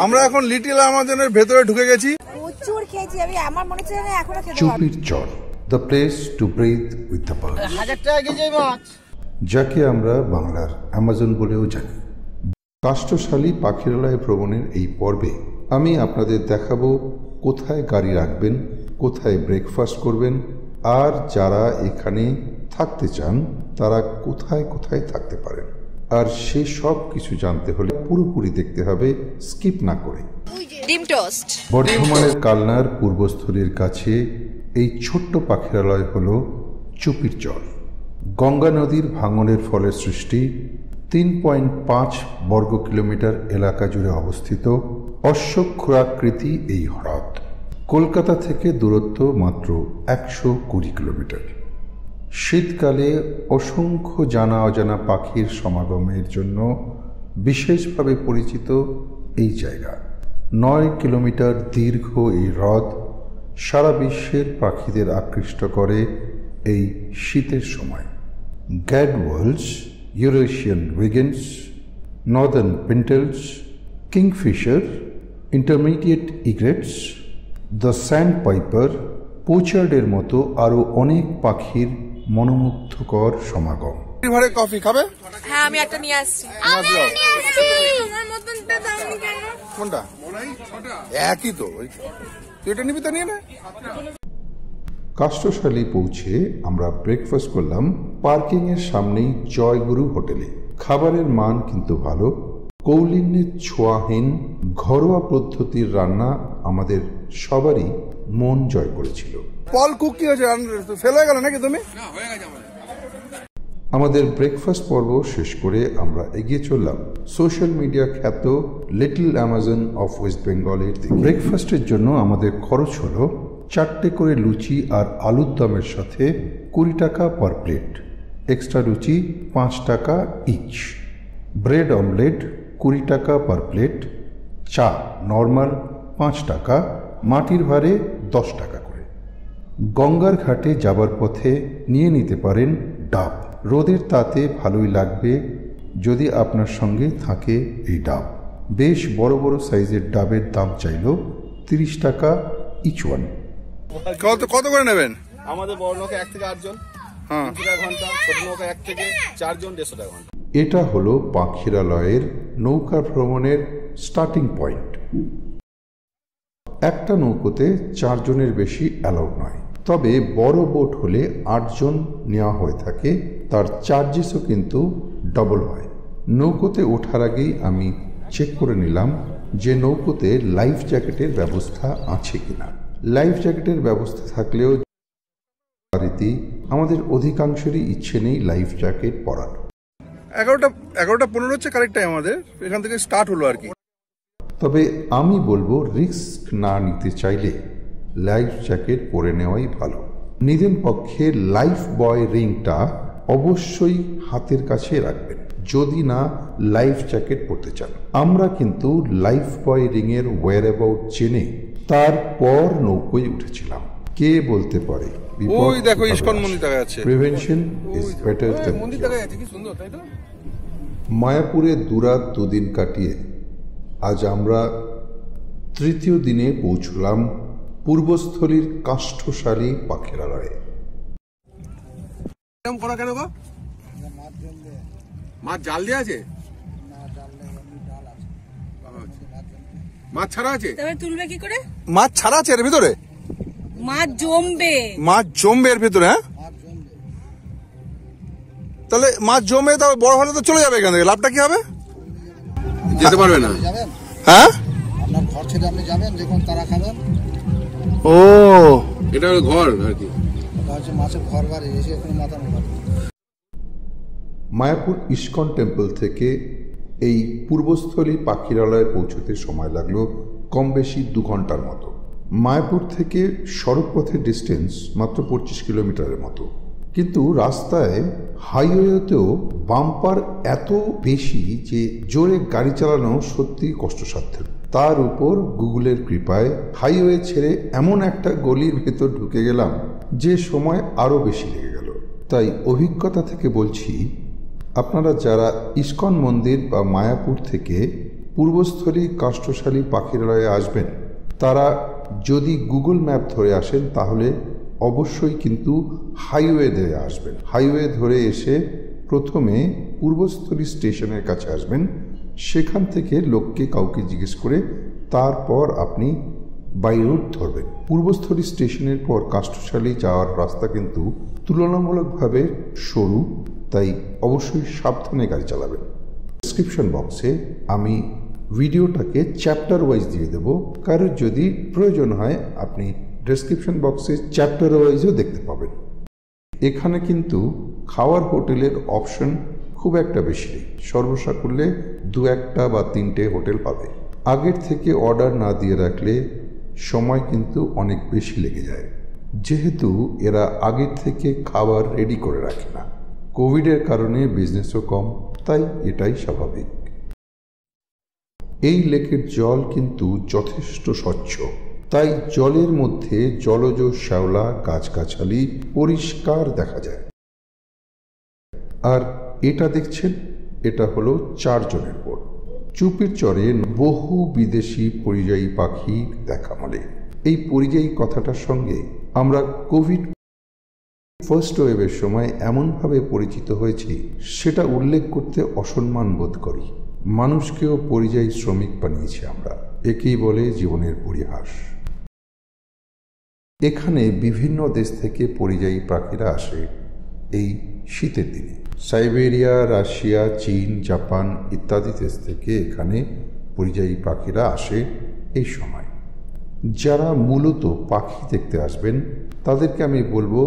আমরা এখন লিটল আমাজনের ভেতরে ঢুকে গেছি। প্রচুর খেয়েছি আমি, আমার মনে হচ্ছে না এখনো খেতে পারবো। Chupir Char, the place to breathe with the birds. 1000 টাকা কেজি মাছ, যাকে আমরা বাংলার অ্যামাজন বলেও জানি। কাষ্ঠশালী পাখিরালয় ভ্রমণের এই পর্বে আমি আপনাদের দেখাবো কোথায় গাড়ি রাখবেন, কোথায় ব্রেকফাস্ট করবেন, আর যারা এখানে থাকতে চান তারা কোথায় কোথায় থাকতে পারেন। আর সে সব কিছু জানতে হলে পুরোপুরি দেখতে হবে, স্কিপ না করে। ডিম টোস্ট। বর্ধমানের কালনার পূর্বস্থলীর কাছে এই ছোট্ট পাখিরালয় হল চুপির চর। গঙ্গা নদীর ভাঙনের ফলে সৃষ্টি 3.5 বর্গ কিলোমিটার এলাকা জুড়ে অবস্থিত অশ্বক্ষুরাকৃতি এই হ্রদ। কলকাতা থেকে দূরত্ব মাত্র 120 কিলোমিটার। শীতকালে অসংখ্য জানা অজানা পাখির সমাগমের জন্য বিশেষভাবে পরিচিত এই জায়গা। 9 কিলোমিটার দীর্ঘ এই হ্রদ সারা বিশ্বের পাখিদের আকৃষ্ট করে এই শীতের সময়। Gadwalls, Eurasian wigeons, northern pintails, kingfisher, intermediate egrets, the sandpiper, পোচার্ডের মতো আরও অনেক পাখির মনোমুগ্ধকর সমাগম। কফি খাবে? হ্যাঁ, আমি একটা নিয়ে আসছি। তোমার মতনটা দাওনি কেন? কোনটা? একই তো, এটা নিবি তো নিয়ে নে। কাষ্ঠশালী পৌঁছে আমরা ব্রেকফাস্ট করলাম পার্কিংয়ের সামনেই জয়গুরু হোটেলে। খাবারের মান কিন্তু ভালো। কৌলিন্যের ছোঁয়াহীন ঘরোয়া পদ্ধতির রান্না আমাদের সবারই মন জয় করেছিল। পল কুক কি হয়েছে, ফেল হয়ে গেল নাকি তুমি? আমাদের ব্রেকফাস্ট পর্ব শেষ করে আমরা এগিয়ে চললাম সোশ্যাল মিডিয়া খ্যাত লিটল অ্যামাজন অফ ওয়েস্ট বেঙ্গলের দিকে। ব্রেকফাস্টের জন্য আমাদের খরচ হলো 4টে করে লুচি আর আলুর দমের সাথে 20 টাকা পার প্লেট, এক্সট্রা লুচি 5 টাকা ইচ, ব্রেড অমলেট 20 টাকা পার প্লেট, চা নর্মাল 5 টাকা, মাটির ভারে 10 টাকা করে। গঙ্গার ঘাটে যাবার পথে নিয়ে নিতে পারেন ডাব। রোদের তাতে ভালোই লাগবে যদি আপনার সঙ্গে থাকে এই ডাব। বেশ বড় বড় সাইজের ডাবের দাম চাইল 30 টাকা ইচ ওয়ান। কত করে নেবেন? আমাদের বড় নৌকা 1 থেকে 8 জন 300 টাকা ঘন্টা, ছোট নৌকা 1 থেকে 4 জন 150 টাকা ঘন্টা। এটা হলো পাখিরালয়ের নৌকা ভ্রমণের স্টার্টিং পয়েন্ট। একটা নৌকোতে 4 জনের বেশি অ্যালাউ নয়, তবে বড় বোট হলে 8 জন নেওয়া হয়ে থাকে। তার চার্জেসও কিন্তু ডবল হয়। নৌকোতে ওঠার আগেই আমি চেক করে নিলাম যে নৌকোতে লাইফ জ্যাকেটের ব্যবস্থা আছে কিনা। লাইফ জ্যাকেটের ব্যবস্থা থাকলেও আমাদের অধিকাংশেরই ইচ্ছে নেই লাইফ জ্যাকেট পরার। 11টা 15 হচ্ছে কারেক্ট টাইম আমাদের, এখান থেকে স্টার্ট হলো আর কি। তবে আমি বলবো রিস্ক না নিতে চাইলে লাইফ জ্যাকেট পরে নেওয়াই ভালো। নিজের পক্ষে লাইফ বয় রিংটা অবশ্যই হাতের কাছে রাখবেন যদি না লাইফ জ্যাকেট পরতে চান। আমরা কিন্তু লাইফ বয় রিংয়ের ওয়্যার অ্যাবাউট জেনে তারপর নৌকোয় উঠেছিলাম। কে বলতে পারে ওই দেখো ইসকন মন্দির দেখা যাচ্ছে। প্রিভেনশন ইজ বেটার দ্যান মন্দির দেখা যাচ্ছে, কি সুন্দর তাই তো। মায়াপুরে দুরাত দুদিন কাটিয়ে আজ আমরা তৃতীয় দিনে পৌঁছলাম পূর্বস্থলীর কাষ্ঠশালী পাখিরালয়ে। করা কেন গো? মাছ জাল দিয়ে আছে? মাছ ছাড়া আছে? তবে তুলবে কি করে? মাছ ছাড়া আছে এর ভিতরে? মাছ জমবে। মাছ জমবে এর ভিতরে? হ্যাঁ, তাহলে মাছ জমে তাহলে বড় হলে তো চলে যাবে এখান থেকে, লাভটা কি হবে? যেতে পারবে না। হ্যাঁ, আপনার ঘর ছেড়ে আপনি যাবেন, যখন তারা খাবেন। ও, এটা হলো ঘর আর কি, মাছের ঘর বাড়ি এসে এখানে মাথা মারবে। মায়াপুর ইস্কন টেম্পল থেকে এই পূর্বস্থলী পাখিরালয়ে পৌঁছতে সময় লাগলো কম বেশি 2 ঘন্টার মতো। মায়াপুর থেকে সড়কপথের ডিস্টেন্স মাত্র 25 কিলোমিটারের মতো, কিন্তু রাস্তায় হাইওয়েতেও বাম্পার এত বেশি যে জোরে গাড়ি চালানো সত্যি কষ্টসাধ্য। তার উপর গুগলের কৃপায় হাইওয়ে ছেড়ে এমন একটা গলির ভেতর ঢুকে গেলাম যে সময় আরও বেশি লেগে গেল। তাই অভিজ্ঞতা থেকে বলছি, আপনারা যারা ইস্কন মন্দির বা মায়াপুর থেকে পূর্বস্থলী কাষ্ঠশালী পাখিরালয়ে আসবেন, তারা যদি গুগল ম্যাপ ধরে আসেন তাহলে অবশ্যই কিন্তু হাইওয়ে ধরে আসবেন। হাইওয়ে ধরে এসে প্রথমে পূর্বস্থলী স্টেশনের কাছে আসবেন, সেখান থেকে লোককে কাউকে জিজ্ঞেস করে তারপর আপনি বাই রোড ধরবেন। পূর্বস্থলী স্টেশনের পর কাষ্ঠশালী যাওয়ার রাস্তা কিন্তু তুলনামূলকভাবে সরু, তাই অবশ্যই সাবধানে গাড়ি চালাবেন। ডেসক্রিপশন বক্সে আমি ভিডিওটাকে চ্যাপ্টার ওয়াইজ দিয়ে দেব, কারোর যদি প্রয়োজন হয় আপনি ডেসক্রিপশন বক্সে চ্যাপ্টার ওয়াইজও দেখতে পাবেন। এখানে কিন্তু খাওয়ার হোটেলের অপশন খুব একটা বেশি নেই, সর্বসাকুল্যে 2-1টা বা 3টে হোটেল পাবে। আগের থেকে অর্ডার না দিয়ে রাখলে সময় কিন্তু অনেক বেশি লেগে যায়, যেহেতু এরা আগের থেকে খাবার রেডি করে রাখে না। কোভিডের কারণে বিজনেসও কম, তাই এটাই স্বাভাবিক। এই লেকের জল কিন্তু যথেষ্ট স্বচ্ছ, তাই জলের মধ্যে জলজ শ্যাওলা গাছগাছালি পরিষ্কার দেখা যায়। আর এটা দেখছেন, এটা হলো 4 জনের বোট। চুপির চরে বহু বিদেশি পরিযায়ী পাখি দেখা মেলে। এই পরিযায়ী কথাটার সঙ্গে আমরা কোভিড ফার্স্ট ওয়েভের সময় এমনভাবে পরিচিত হয়েছি, সেটা উল্লেখ করতে অসম্মান বোধ করি। মানুষকেও পরিযায়ী শ্রমিক বানিয়েছি আমরা, একেই বলে জীবনের পরিহাস। এখানে বিভিন্ন দেশ থেকে পরিযায়ী পাখিরা আসে এই শীতের দিনে। সাইবেরিয়া, রাশিয়া, চীন, জাপান ইত্যাদি দেশ থেকে এখানে পরিযায়ী পাখিরা আসে এই সময়। যারা মূলত পাখি দেখতে আসবেন তাদেরকে আমি বলবো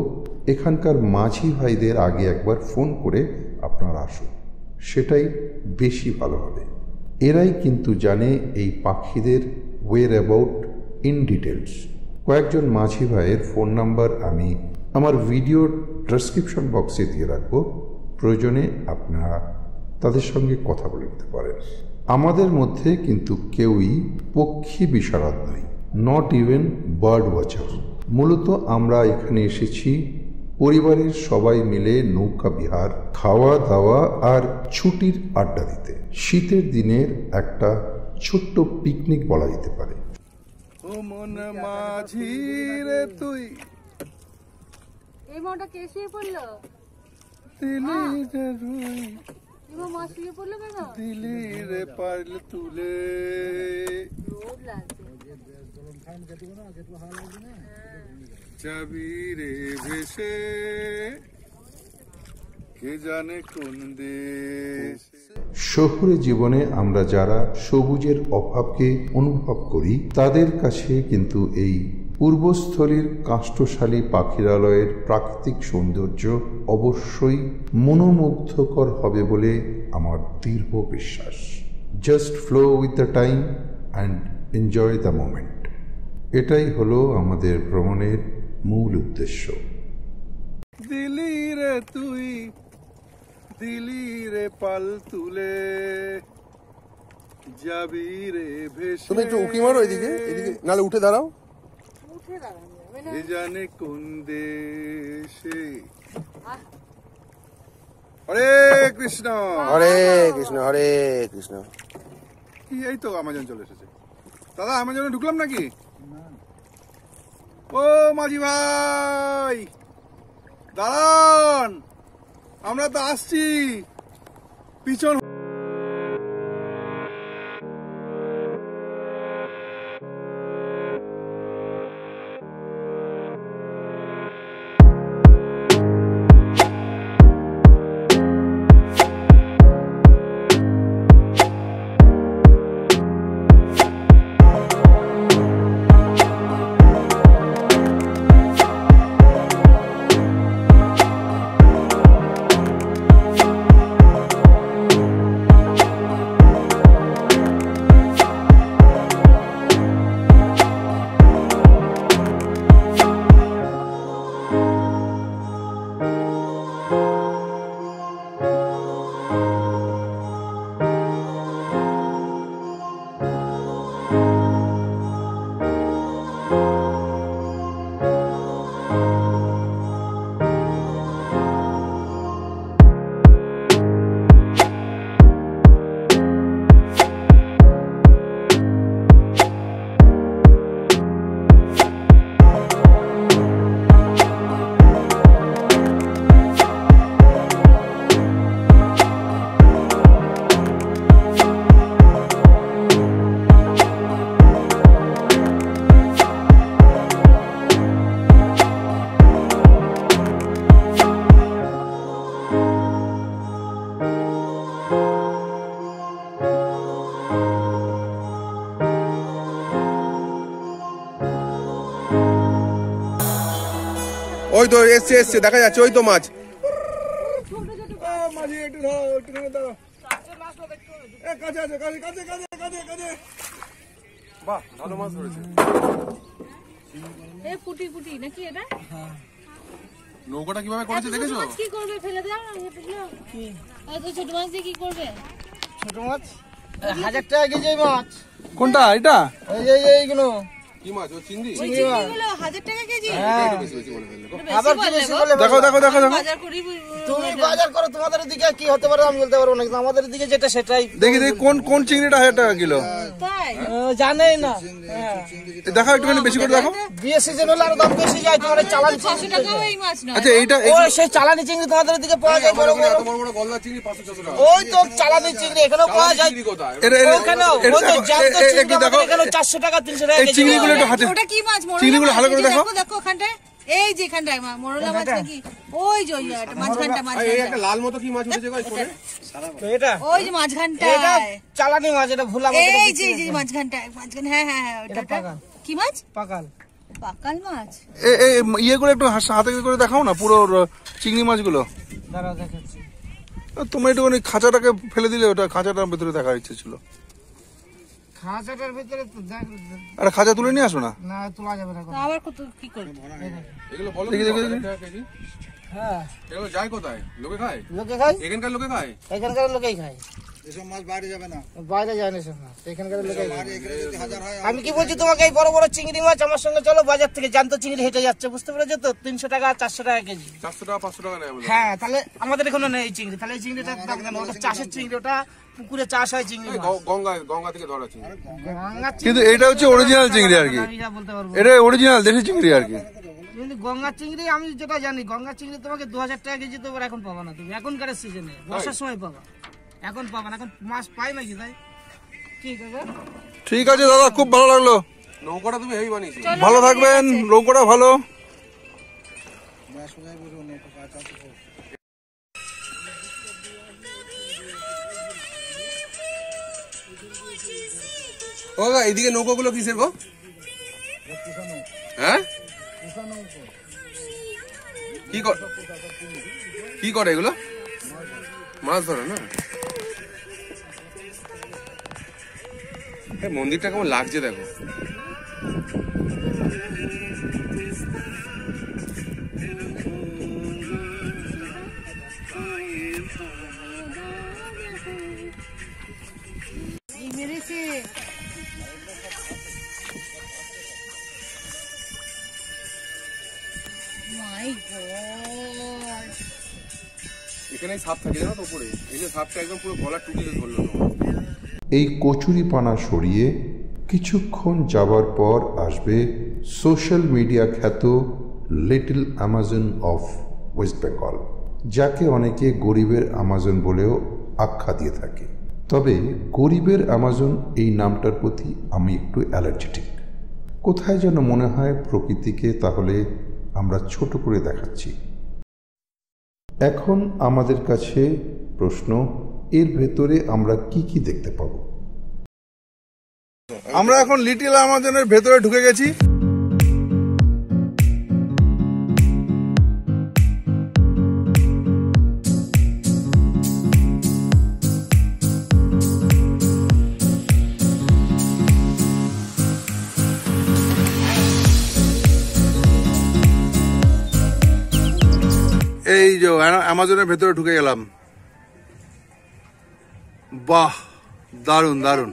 এখানকার মাঝি ভাইদের আগে একবার ফোন করে আপনারা আসুন, সেটাই বেশি ভালো হবে। এরাই কিন্তু জানে এই পাখিদের ওয়ের অ্যাবাউট ইন ডিটেলস। কয়েকজন মাঝি ভাইয়ের ফোন নাম্বার আমি আমার ভিডিওর ডেসক্রিপশন বক্সে দিয়ে রাখবো, প্রয়োজনে আপনারা তাদের সঙ্গে কথা বলে নিতে পারেন। আমাদের মধ্যে কিন্তু কেউই পক্ষী বিশারদ নই, নট ইভেন বার্ড ওয়াচার। মূলত আমরা এখানে এসেছি পরিবারের সবাই মিলে নৌকা বিহার, খাওয়া দাওয়া আর ছুটির আড্ডা দিতে। শীতের দিনের একটা ছোট্ট পিকনিক বলা যেতে পারে। ও মন মাঝি রে তুই, এই মাটা কে শুয়ে পড়লো? দিলি রে রুই, এবার মা শুয়ে পড়লো কেন? দিলি রে পারল তুলে, রোদ লাগছে। যাবি রে ভেসে কে জানে কোন দেশ। শহুরে জীবনে আমরা যারা সবুজের অভাবকে অনুভব করি, তাদের কাছে কিন্তু এই পূর্বস্থলীর কাষ্ঠশালী পাখিরালয়ের প্রাকৃতিক সৌন্দর্য অবশ্যই মনোমুগ্ধকর হবে বলে আমার দৃঢ় বিশ্বাস। Just flow with the time and enjoy the moment, এটাই হলো আমাদের ভ্রমণের মূল উদ্দেশ্য। দিলি রে তুই, দিলি রে পাল তুলে, যাবি রে ভেসে। তুমি একটু উকি মারো এদিকে, এদিকে নালে উঠে দাঁড়াও। উঠে দাঁড়ানো যাবে না। কে জানে কোন দেশে। হরে কৃষ্ণ, হরে কৃষ্ণ, হরে কৃষ্ণ। কি এই তো আমাজন চলে এসেছে। দাদা আমাজনে ঢুকলাম নাকি? ও মাঝি ভাই দাঁড়ান, আমরা তো আসছি পিছন। ওই তো এসছে এসছে, দেখা যাচ্ছে, ওই তো মাছ। মাঝি একটু ধরো, একটু ধরো। কাছে আছে, কাছে কাছে কাছে কাছে কাছে। বাহ, ভালো মাছ ধরেছে। এই ফুটি ফুটি নাকি এটা? নৌকাটা কিভাবে করেছে দেখেছো? কি করবে, ফেলে দাও না এগুলো? কি এত ছোট মাছ দিয়ে কি করবে? ছোট মাছ 1000 টাকা কেজি মাছ। কোনটা এটা? এইগুলো কি মাছ? ও চিংড়ি। চিংড়িগুলো 1000 টাকা কেজি? আবার কি বেশি বলে? দেখো দেখো দেখো দেখো। বাজার করি। তুমি বাজার করো, তোমাদের দিকে কি হতে পারে আমি বলতে পারবো না, কিন্তু আমাদের দিকে যেটা সেটাই। দেখি দেখি কোন কোন চিংড়িটা 1000 টাকা কিলো। তাই জানেই না। দেখো একটুখানি বেশি করে দেখো। বিয়ে সিজন হলে আরো দাম বেশি যায়। তোমার চালানি 600 টাকা ওই মাছ না? আচ্ছা এইটা ও সেই চালানি চিংড়ি তোমাদের দিকে পাওয়া যায় বড় বড়। বড় বড় গলদা চিংড়ি 500-600 টাকা। ওই তো চালানি চিংড়ি এখানেও পাওয়া যায়। ওখানেও ওই তো জ্যান্ত চিংড়ি আমাদের এখানে 400 টাকা 300 টাকা এই কেজি। চিংড়িগুলো একটু হাতে, ওটা কি মাছ? চিংড়িগুলো ভালো করে দেখো। দেখো ওখানটায়, এই যে এখানটায় মোরলা মাছ নাকি? ওই যে ওইটা মাছঘানটা, এই মাছঘানটা। একটা লাল মতো কি মাছ উঠেছে গো এই কোণে? তো এটা ওই যে এটা মাছঘানটায়। চালানি মাছ, এটা ভুল আমাদের এই যে এই যে মাছঘানটায়, মাছঘান। হ্যাঁ হ্যাঁ হ্যাঁ, ওটা কি মাছ? পাকাল। পাকাল মাছ। ইয়ে করে একটু হাতে করে দেখাও না পুরো চিংড়ি মাছগুলো। দাঁড়াও দেখাচ্ছি। তোমরা একটুখানি খাঁচাটাকে ফেলে দিলে, ওটা খাঁচাটার ভেতরে দেখার ইচ্ছে ছিল। খাঁচাটার ভিতরে তো আরে খাঁচা তুলে নিয়ে আসো না। না তোলা যাবে না। আবার কত কি করবে? এগুলো বলো দেখি দেখি দেখি। হ্যাঁ এগুলো যায় কোথায়? লোকে খায়? লোকে খায়, এখানকার লোকে খায়? এখানকার লোকেই খায়। এসব মাছ বাইরে যাবে না, বাইরে যায় না সব মাছ, এখানকার লোকেই খায়। এখানে যদি 1000 হয় আমি কি বলছি তোমাকে, এই বড় বড় চিংড়ি মাছ আমার সঙ্গে চলো বাজার থেকে, জ্যান্ত চিংড়ি হেঁটে যাচ্ছে, বুঝতে পেরেছো তো? 300 টাকা 400 টাকা কেজি। 400 টাকা 500 টাকা নেয় আমাদের। হ্যাঁ তাহলে আমাদের এখানে নেই এই চিংড়ি, তাহলে এই চিংড়িটার দাম কেন? ওটা চাষের চিংড়ি, ওটা পুকুরে চাষ হয় চিংড়ি মাছ। গঙ্গা থেকে ধরা চিংড়ি। গঙ্গার কিন্তু এটা হচ্ছে অরিজিনাল চিংড়ি আর কি। আমি যা বলতে পারবো, এটা অরিজিনাল দেশি চিংড়ি আর কি। কিন্তু গঙ্গার চিংড়ি আমি যেটা জানি, গঙ্গার চিংড়ি তোমাকে 2000 টাকা কেজি তো এখন পাবা না তুমি, এখনকার সিজনে বর্ষার সময় পাবা, এখন পাবা না, এখন মাছ পাই নাকি তাই। ঠিক আছে, ঠিক আছে দাদা, খুব ভালো লাগলো। নৌকাটা তুমি হেভি বানিয়েছো। ভালো থাকবেন, নৌকাটা ভালো। ও এইদিকে নৌকাগুলো কিসের গো? হ্যাঁ কি করে এগুলো? মাছ ধরে না? মন্দিরটা কেমন লাগছে দেখো। মেরেছে। মাই গড, এখানে সাপ থাকে জানো তো উপরে, এই যে সাপটা একদম পুরো গলা টুটিয়ে ধরলো। এই কচুরিপানা সরিয়ে কিছুক্ষণ যাবার পর আসবে সোশ্যাল মিডিয়া খ্যাত little Amazon of West Bengal, যাকে অনেকে গরিবের অ্যামাজন বলেও আখ্যা দিয়ে থাকে। তবে গরিবের অ্যামাজন এই নামটার প্রতি আমি একটু অ্যালার্জেটিক। কোথায় যেন মনে হয় প্রকৃতিকে তাহলে আমরা ছোট করে দেখাচ্ছি। এখন আমাদের কাছে প্রশ্ন, এর ভেতরে আমরা কি কি দেখতে পাবো? আমরা এখন লিটল অ্যামাজনের ভেতরে ঢুকে গেছি। এই যে অ্যামাজনের ভেতরে ঢুকে গেলাম। বাহ, দারুন দারুন।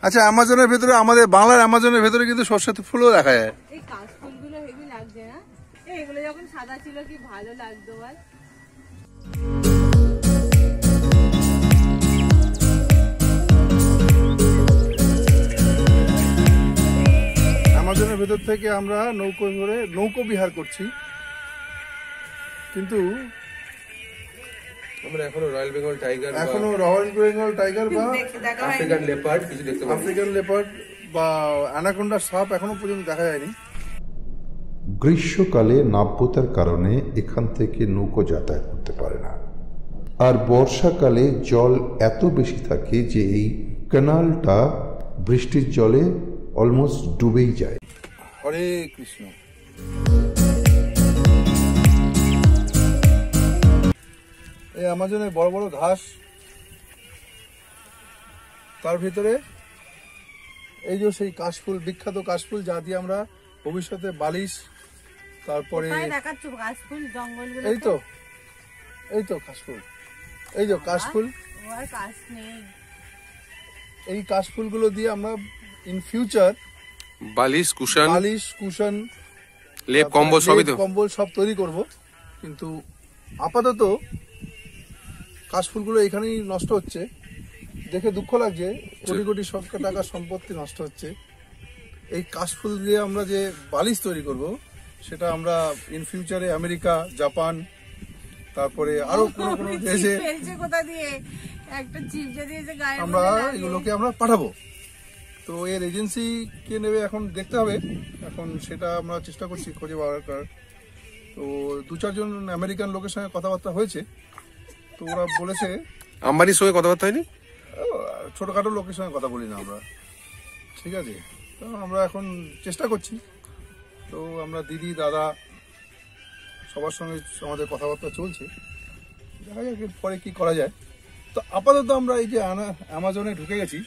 আচ্ছা, অ্যামাজনের ভেতরে, আমাদের বাংলার অ্যামাজনের ভেতরে কিন্তু সর্ষে ফুলও দেখা যায়। এই কাশফুলগুলো হেভি লাগছে না? এগুলো যখন সাদা ছিল কি ভালো লাগতো বল। অ্যামাজনের ভেতর থেকে আমরা নৌকো ধরে নৌকো বিহার করছি, কিন্তু আমরা এখনো রয়্যাল বেঙ্গল টাইগার বা আফ্রিকান লেপার্ড কিছু দেখতে পাচ্ছি। আফ্রিকান লেপার্ড বা অ্যানাকোন্ডা সাপ এখনো পর্যন্ত দেখা যায়নি। গ্রীষ্মকালে নাব্যতার কারণে এখান থেকে নৌকো যাতায়াত করতে পারে না, আর বর্ষাকালে জল এত বেশি থাকে যে এই ক্যানালটা বৃষ্টির জলে অলমোস্ট ডুবেই যায়। হরে কৃষ্ণ। এই আমাজনের বড় বড় ঘাস, তার ভিতরে এই যে সেই কাশফুল, বিখ্যাত কাশফুল, যা দিয়ে আমরা ভবিষ্যতে বালিশ, তারপরে এই তো কাশফুল, এই যে কাশফুল, এই কাশফুলগুলো দিয়ে আমরা ইন ফিউচার বালিশ, কুশন, লেপ, কম্বল সবই তো, কম্বল সব তৈরি করব। কিন্তু আপাতত কাশফুলগুলো এখানেই নষ্ট হচ্ছে, দেখে দুঃখ লাগছে। কোটি কোটি টাকা সম্পত্তি নষ্ট হচ্ছে। এই কাশফুল দিয়ে আমরা যে বালিশ তৈরি করব, সেটা আমরা ইন ফিউচারে আমেরিকা, জাপান, তারপরে আরো কোন কোন দেশে আমরা এগুলোকে আমরা পাঠাবো। তো এর এজেন্সি কে নেবে এখন দেখতে হবে, এখন সেটা আমরা চেষ্টা করছি খুঁজে পাওয়ার। তো 2-4 জন আমেরিকান লোকের সঙ্গে কথাবার্তা হয়েছে, তো ওরা বলেছে। আম্বানির সঙ্গে কথাবার্তা হয়নি? ছোটখাটো লোকের সঙ্গে কথা বলি না আমরা, ঠিক আছে। তো আমরা এখন চেষ্টা করছি। তো আমরা দিদি, দাদা সবার সঙ্গে আমাদের কথাবার্তা চলছে, দেখা যাক পরে কি করা যায়। তো আপাতত আমরা এই যে অ্যামাজনে ঢুকে গেছি,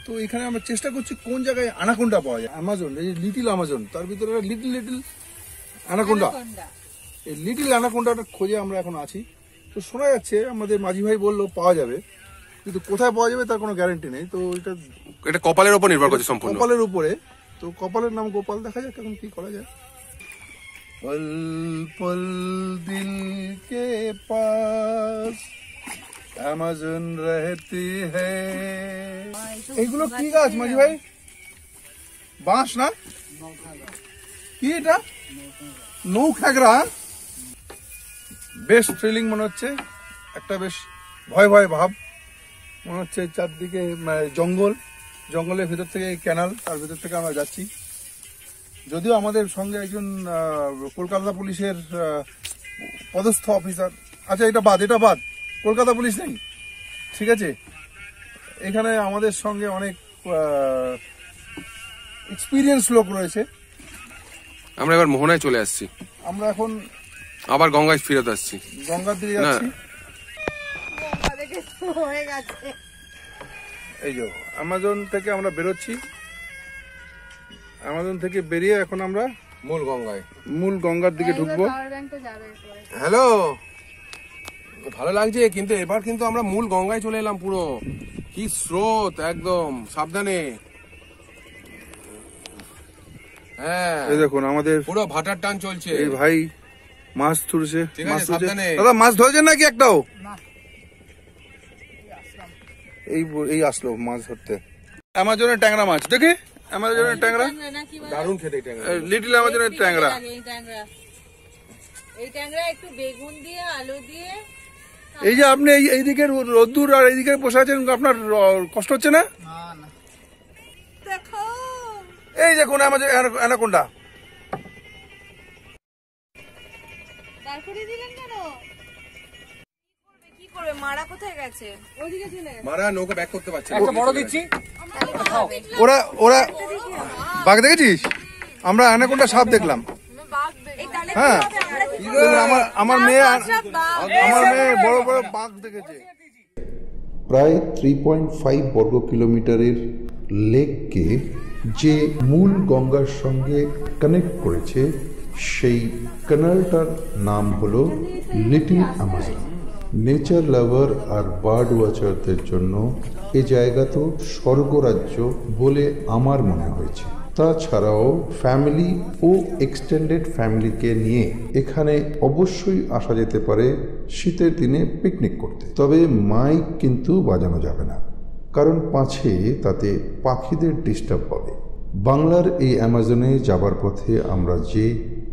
তো এখানে আমরা চেষ্টা করছি কোন জায়গায় অ্যানাকোন্ডা পাওয়া যায়। অ্যামাজন, এই লিটিল অ্যামাজন, তার ভিতরে লিটিল অ্যানাকোন্ডা, এই লিটিল অ্যানাকোন্ডাটা খোঁজে আমরা এখন আছি। তো শোনা যাচ্ছে, আমাদের মাঝি ভাই বললো পাওয়া যাবে, কিন্তু কোথায় পাওয়া যাবে তার কোনো গ্যারান্টি নেই। তো এটা কপালের উপর নির্ভর করছে সম্পূর্ণ, কপালের উপরে। তো কপালের নাম গোপাল, দেখা যাক এখন কি করা যায়। পল পল দিল কে পাস অ্যামাজন রহতি হ্যায়। এইগুলো কি গাছ মাঝি ভাই? বাঁশ না? কি এটা? নৌখাগড়া। বেশ থ্রিলিং মনে হচ্ছে, একটা বেশ ভয় ভয় ভাব মনে হচ্ছে। চারদিকে জঙ্গলের ভিতর থেকে ক্যানাল, তার ভিতর থেকে আমরা যাচ্ছি। যদিও আমাদের সঙ্গে একজন কলকাতা পুলিশের পদস্থ অফিসার, আচ্ছা এটা বাদ, কলকাতা পুলিশ নেই, ঠিক আছে। এখানে আমাদের সঙ্গে অনেক এক্সপিরিয়েন্স লোক রয়েছে। আমরা এবার মোহনায় চলে আসছি, আমরা এখন আবার গঙ্গায় ফিরত আসছি, গঙ্গার দিকে যাচ্ছি। এই যে অ্যামাজন থেকে আমরা বেরোচ্ছি, অ্যামাজন থেকে বেরিয়ে এখন আমরা মূল গঙ্গার দিকে ঢুকবো। হ্যালো, ভালো লাগছে, কিন্তু এবার কিন্তু আমরা মূল গঙ্গায় চলে এলাম। পুরো কি স্রোত, একদম সাবধানে। হ্যাঁ, এই দেখুন আমাদের পুরো ভাটার টান চলছে। এই ভাই মাছ ধরছে, ঠিক আছে, সাবধানে। দাদা মাছ ধরেছেন নাকি একটাও? এই আসলো মাছ ধরতে। অ্যামাজনের ট্যাংরা মাছ, দেখি অ্যামাজনের ট্যাংরা দারুণ খেতে। লিটল অ্যামাজনের ট্যাংরা। এই ট্যাংরা একটু বেগুন দিয়ে, আলু দিয়ে। এই যে আপনি এইদিকে রোদ্দুর আর এইদিকে বসে আছেন, আপনার কষ্ট হচ্ছে না? দেখো, এই দেখুন অ্যামাজন অ্যানাকোন্ডা। তারপরে দিলেন কেন? কি করবে? মারা কোথায় গেছে? ওইদিকে চলে গেছে। মারা নৌকা ব্যাক করতে পারছে না। একটা বড় দিচ্ছি। ওরা বাঘ দেখেছিস? আমরা অ্যানাকোন্ডা সাপ দেখলাম। হ্যাঁ, আমার মেয়ে বড় বড় বাঘ দেখেছে। প্রায় 3.5 বর্গ কিলোমিটারের লেককে যে মূল গঙ্গার সঙ্গে কানেক্ট করেছে, সেই ক্যানালটার নাম হলো লিটল অ্যামাজন। নেচার লাভার আর বার্ড ওয়াচারদের জন্য এ জায়গা তো স্বর্গরাজ্য বলে আমার মনে হয়েছে। তাছাড়াও ফ্যামিলি ও এক্সটেন্ডেড ফ্যামিলিকে নিয়ে এখানে অবশ্যই আসা যেতে পারে শীতের দিনে পিকনিক করতে। তবে মাইক কিন্তু বাজানো যাবে না, কারণ পাছে তাতে পাখিদের ডিস্টার্ব হবে। বাংলার এই অ্যামাজনে যাবার পথে আমরা যে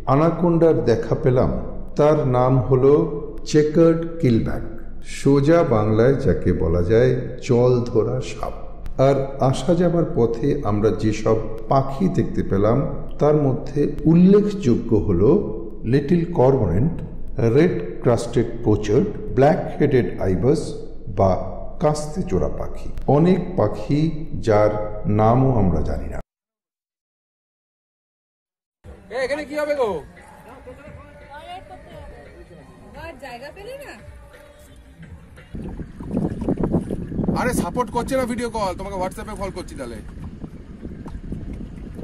অ্যানাকোন্ডার দেখা পেলাম, তার নাম হলো চেকার্ড কিলব্যাক, সোজা বাংলায় যাকে বলা যায় জল ধরা সাপ। আর আসা যাবার পথে আমরা যেসব পাখি দেখতে পেলাম, তার মধ্যে উল্লেখযোগ্য হল little cormorant, red crested pochard, black headed ibis বা কাস্তে চোরা পাখি। অনেক পাখি যার নামও আমরা জানি না। এখানে কি হবে গো? জায়গা পেলে না আরে সাপোর্ট করছে না ভিডিও কল, তোমাকে হোয়াটসঅ্যাপে কল করছি তাহলে।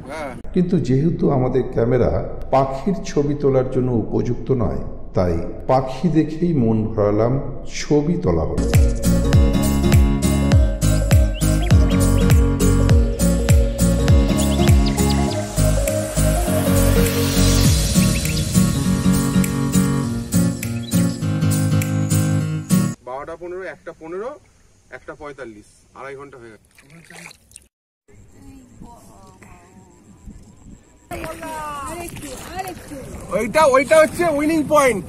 হ্যাঁ, কিন্তু যেহেতু আমাদের ক্যামেরা পাখির ছবি তোলার জন্য উপযুক্ত নয়, তাই পাখি দেখেই মন ভরালাম, ছবি তোলা হলো। বারোটা 15, 1টা 15, 1টা 45, 2.5 ঘন্টা হয়ে গেছে। ওইটা হচ্ছে উইনিং পয়েন্ট,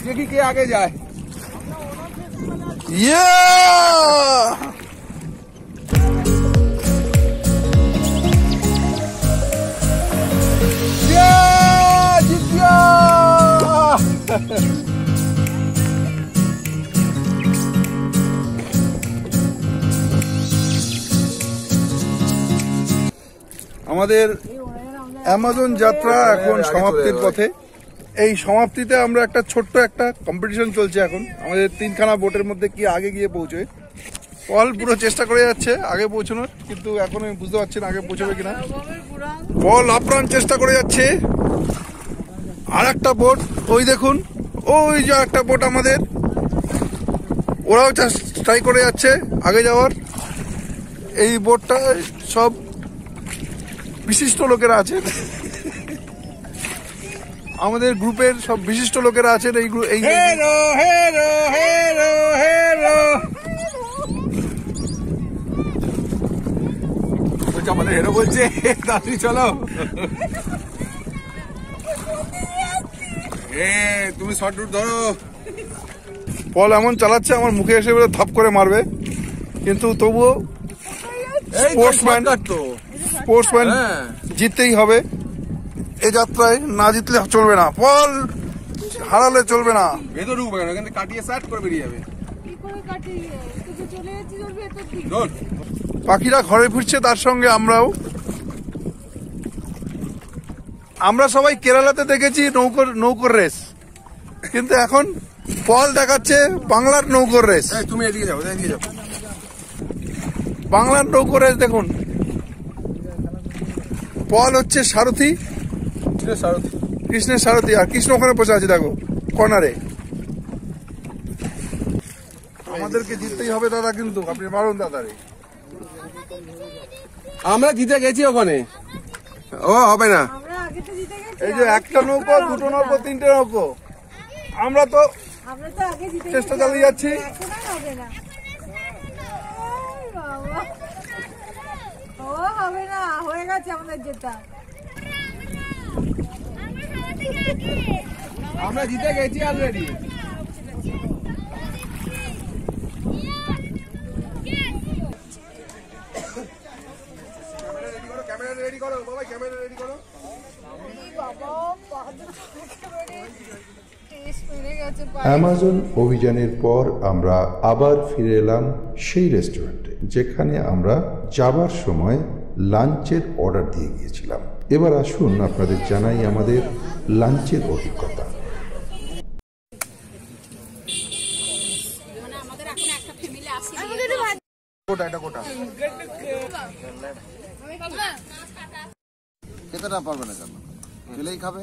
দেখি কে আগে যায়। জিত গয়া! আমাদের অ্যামাজন যাত্রা এখন সমাপ্তির পথে। এই সমাপ্তিতে আমরা একটা ছোট্ট একটা কম্পিটিশন চলছে এখন আমাদের 3খানা বোটের মধ্যে কি আগে গিয়ে পৌঁছয়। পল পুরো চেষ্টা করে যাচ্ছে আগে পৌঁছানোর, কিন্তু এখন আমি বুঝতে পারছি না আগে পৌঁছবে কিনা। পল আপ্রাণ চেষ্টা করে যাচ্ছে। আর একটা বোট ওই দেখুন, ওই যে একটা বোট আমাদের, ওরাও ট্রাই করে যাচ্ছে আগে যাওয়ার। এই বোটটা সব বিশিষ্ট লোকেরা আছেন, আমাদের গ্রুপের সব বিশিষ্ট লোকেরা আছেন এই হেরো হেরো হেরো হেরো। আমাদের হেরো বলছে তাড়াতাড়ি চলো। তুমি শর্ট রুট ধরো। পল এমন চালাচ্ছে আমার মুখে এসে বলে ধাপ করে মারবে, কিন্তু তবুও স্পোর্টসম্যান জিততেই হবে এই যাত্রায়, না জিতলে চলবে না। পল হারালে চলবে না। ভেতর ঢুকবে কেন, এখান থেকে কাটিয়ে সার্ট করে বেরিয়ে যাবে। পাখিরা ঘরে ফিরছে, তার সঙ্গে আমরাও। আমরা সবাই কেরালাতে দেখেছি নৌকোর রেস, কিন্তু এখন পল দেখাচ্ছে বাংলার নৌকোর রেস। তুমি এদিকে যাও, এদিকে যাও। বাংলার নৌকো রেস দেখুন। পল হচ্ছে সারথি, কৃষ্ণের সারথি, আর কৃষ্ণ ওখানে বসে আছে দেখো কর্নারে। আমাদেরকে জিততেই হবে দাদা, কিন্তু আপনি মারুন দাদারে। আমরা জিতে গেছি ওখানে, ও হবে না। এই যে একটা নৌকো, দুটো নৌকো, তিনটে নৌকো, আমরা তো চেষ্টা চালিয়ে যাচ্ছি। হবে না, হয়ে গেছে আমাদের যেটা। আমরা জিতে গেছি অলরেডি। ক্যামেরা রেডি করো বাবা, ক্যামেরা রেডি করো। অ্যামাজন অভিযানের পর আমরা আবার ফিরে এলাম সেই রেস্টুরেন্টে, যেখানে আমরা যাবার সময় লাঞ্চের অর্ডার দিয়ে গিয়েছিলাম। এবার আসুন আপনাদের জানাই আমাদের লাঞ্চের অভিজ্ঞতা। খেতে না পারবে না কেন, খেলেই খাবে।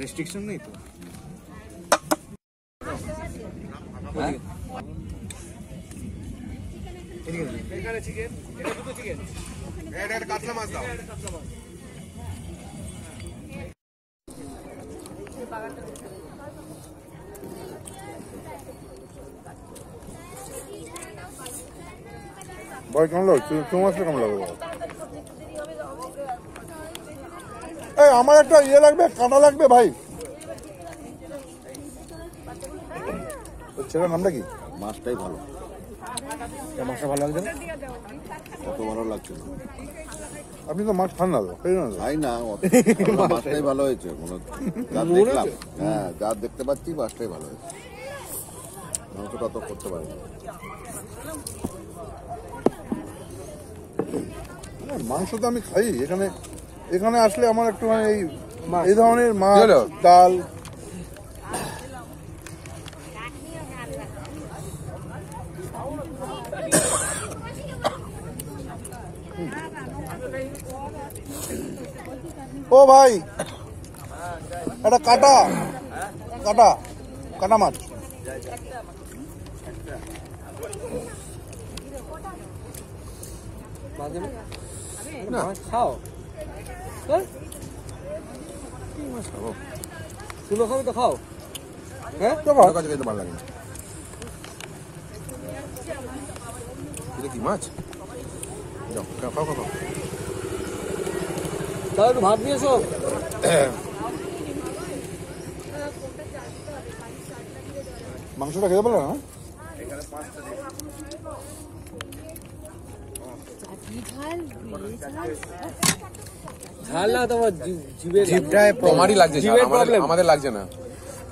রেস্ট্রিকশন নেই তো। কাতলা মাছ দাও। ভাই কেমন লাগছে? তোমার কেমন লাগবে? এই আমার একটা ইয়ে লাগবে, কাঁটা লাগবে ভাই। ছেলের নামটা কি? মাছটাই ভালো, মাছটা ভালো লাগছে না? অত ভালো লাগছে না। আপনি তো মাছ খান না তো, তাই না? তাই না, মাছটাই ভালো হয়েছে মনে হচ্ছে। যা দেখলাম, হ্যাঁ যা দেখতে পাচ্ছি মাছটাই ভালো হয়েছে, মাংসটা তো করতে পারি না। মাংস তো আমি খাই এখানে, এখানে আসলে আমার একটু মানে এই ধরনের মাছ, হলো? ডাল, ও ভাই একটা কাটা কাটা কাটা মাছ। খাও তুলো খাবে তো খাও। হ্যাঁ আমার কাছে খেতে ভালো লাগে না। এটা কি মাছ? যাও, খাও খাও খাও। তাহলে একটু ভাত নিয়ে এসো। মাংসটা খেতে পারলো না? ঝাল না তোমার জিভের তোমারই লাগছে ঝাল, জিভের আমাদের- problem। আমাদের লাগছে না।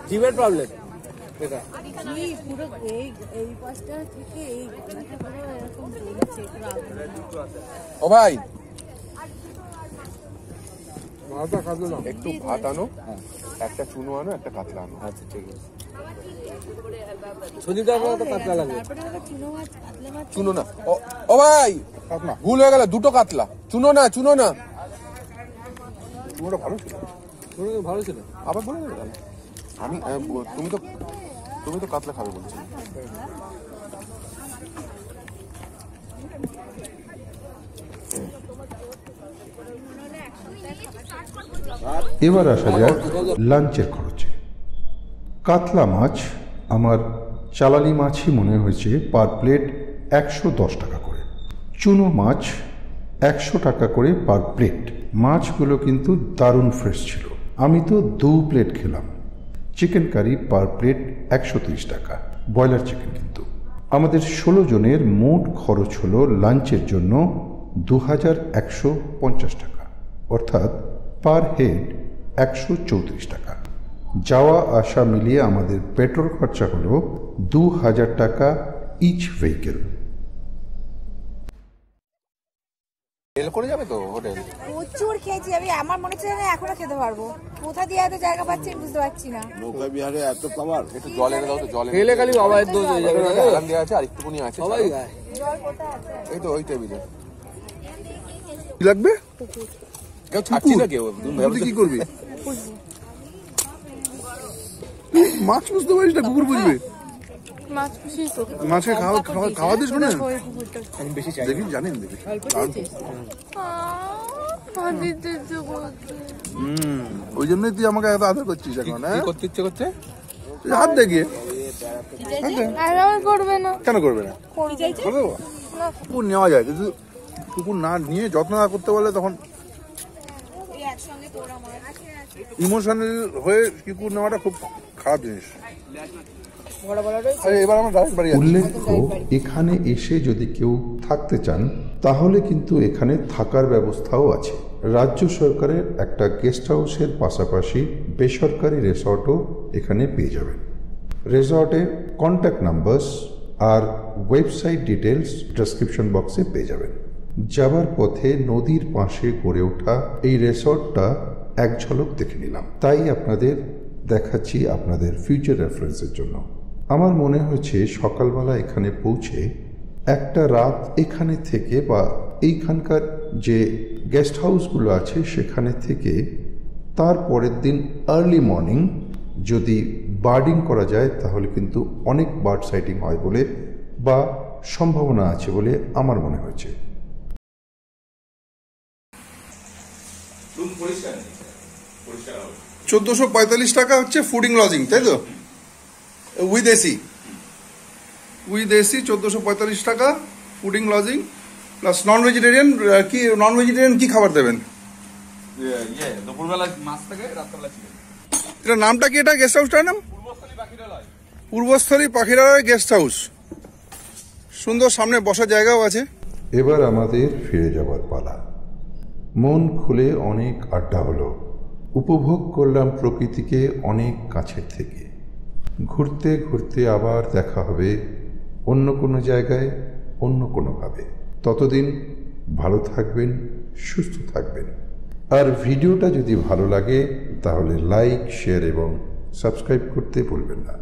জিভের প্রবলেম এটা। কি পুরো এই পাশটা থেকে এই গলাটা পুরো এরকম জ্বলছে, পুরো আগুন। ও ভাই ভাতটা খাবো না। একটু ভাত আনো, একটা চুনো আনো, একটা কাতলা আনো। আচ্ছা ঠিক আছে। সজিটা আমার তো কাঁচা লাগবে। তারপরে আবার চুনো মাছ, কাতলা মাছ। চুনো না। ও ভাই কাতলা ভুল হয়ে গেল, দুটো কাতলা। চুনো না, চুনো না। পুরোটা ভালো ছিল। সজিটা ভালো ছিল। আবার বলে দেবে তাহলে। আমি তুমি তো কাতলা খাবে বলছো। এবার আসা যাক লাঞ্চের খরচে। কাতলা মাছ আমার চালালি মাছই মনে হয়েছে পার প্লেট 110 টাকা করে। চুনো মাছ 100 টাকা করে পার প্লেট। মাছগুলো কিন্তু দারুণ ফ্রেশ ছিল। আমি তো 2 প্লেট খেলাম। চিকেন কারি পার প্লেট 130 টাকা, ব্রয়লার চিকেন কিন্তু। আমাদের 16 জনের মোট খরচ হলো লাঞ্চের জন্য 2150 টাকা, অর্থাৎ পার হেড 134 টাকা। যাওয়া আসা মিলিয়ে আমাদের পেট্রোল খরচা হলো 2000 টাকা ইচ ভেহিকেল। তেল করে যাবে তো হোটেল? প্রচুর খেয়েছি আমি, আমার মনে হচ্ছে না এখনো খেতে পারবো। কোথা দিয়ে এত জায়গা পাচ্ছি আমি বুঝতে পারছি না। নৌকা বিহারে এত খাবার। একটু জল এনে দাও তো, জল এনে খেলে খালি বাবার দোষ হয়ে যাবে। আরাম দেওয়া আছে, আর একটুকুনি আছে। সবাই গায়। এই তো ওই টেবিলে। কি লাগবে? কেউ ছাড়ছি না কেউ। তুই কি করবি? মাছ বুঝতে পারিস না, কুকুর বুঝবে? মাছ খুশি তো। মাছকে খাওয়া দিস না? ওই কুকুরটা। দেখি জানেন দেখি। ওই জন্যই তুই আমাকে এত আদর করছিস এখন, কি হ্যাঁ? করতে ইচ্ছে করছে? হাত দেখিয়ে আর আমার করবে না। কেন করবে না? কি চাইছে? করে দেবো। কুকুর নেওয়া যায়, কিন্তু কুকুর না নিয়ে যত্ন না করতে পারলে তখন ইমোশনাল হয়ে কুকুর নেওয়াটা খুব খারাপ জিনিস। আরে এবার আমরা ডাইরেক্ট বাড়ি যাচ্ছি। উল্লেখ্য, এখানে এসে যদি কেউ থাকতে চান তাহলে কিন্তু এখানে থাকার ব্যবস্থাও আছে। রাজ্য সরকারের একটা গেস্ট হাউসের পাশাপাশি বেসরকারি রিসর্টও এখানে পেয়ে যাবেন। রিসর্টের কন্ট্যাক্ট নাম্বারস আর ওয়েবসাইট ডিটেলস ডেসক্রিপশন বক্সে পেয়ে যাবেন। যাবার পথে নদীর পাশে গড়ে ওঠা এই রিসর্টটা এক ঝলক দেখে নিলাম, তাই আপনাদের দেখাচ্ছি আপনাদের ফিউচার রেফারেন্সের জন্য। আমার মনে হয়েছে সকালবেলা এখানে পৌঁছে একটা রাত এখানে থেকে বা এইখানকার যে গেস্ট হাউসগুলো আছে সেখানে থেকে তার পরের দিন আর্লি মর্নিং যদি বার্ডিং করা যায় তাহলে কিন্তু অনেক বার্ড সাইটিং হয় বলে বা সম্ভাবনা আছে বলে আমার মনে হয়েছে। 1445 টাকা হচ্ছে ফুডিং লজিং, তাই তো? উইথ এসি 1445 টাকা ফুডিং লজিং প্লাস নন ভেজিটেরিয়ান। কি নন ভেজিটেরিয়ান কি খাবার দেবেন? দুপুরবেলা মাছ থাকে, রাত্রেবেলা চিকেন। এটা নামটা কি? এটা গেস্ট হাউসটার নাম পূর্বস্থলী পাখিরালয় গেস্ট হাউস। সুন্দর, সামনে বসার জায়গাও আছে। এবার আমাদের ফিরে যাবার পালা। মন খুলে অনেক আড্ডা হলো, উপভোগ করলাম প্রকৃতিকে অনেক কাছের থেকে। ঘুরতে ঘুরতে আবার দেখা হবে অন্য কোনো জায়গায়, অন্য কোনোভাবে। ততদিন ভালো থাকবেন, সুস্থ থাকবেন। আর ভিডিওটা যদি ভালো লাগে তাহলে লাইক, শেয়ার এবং সাবস্ক্রাইব করতে ভুলবেন না।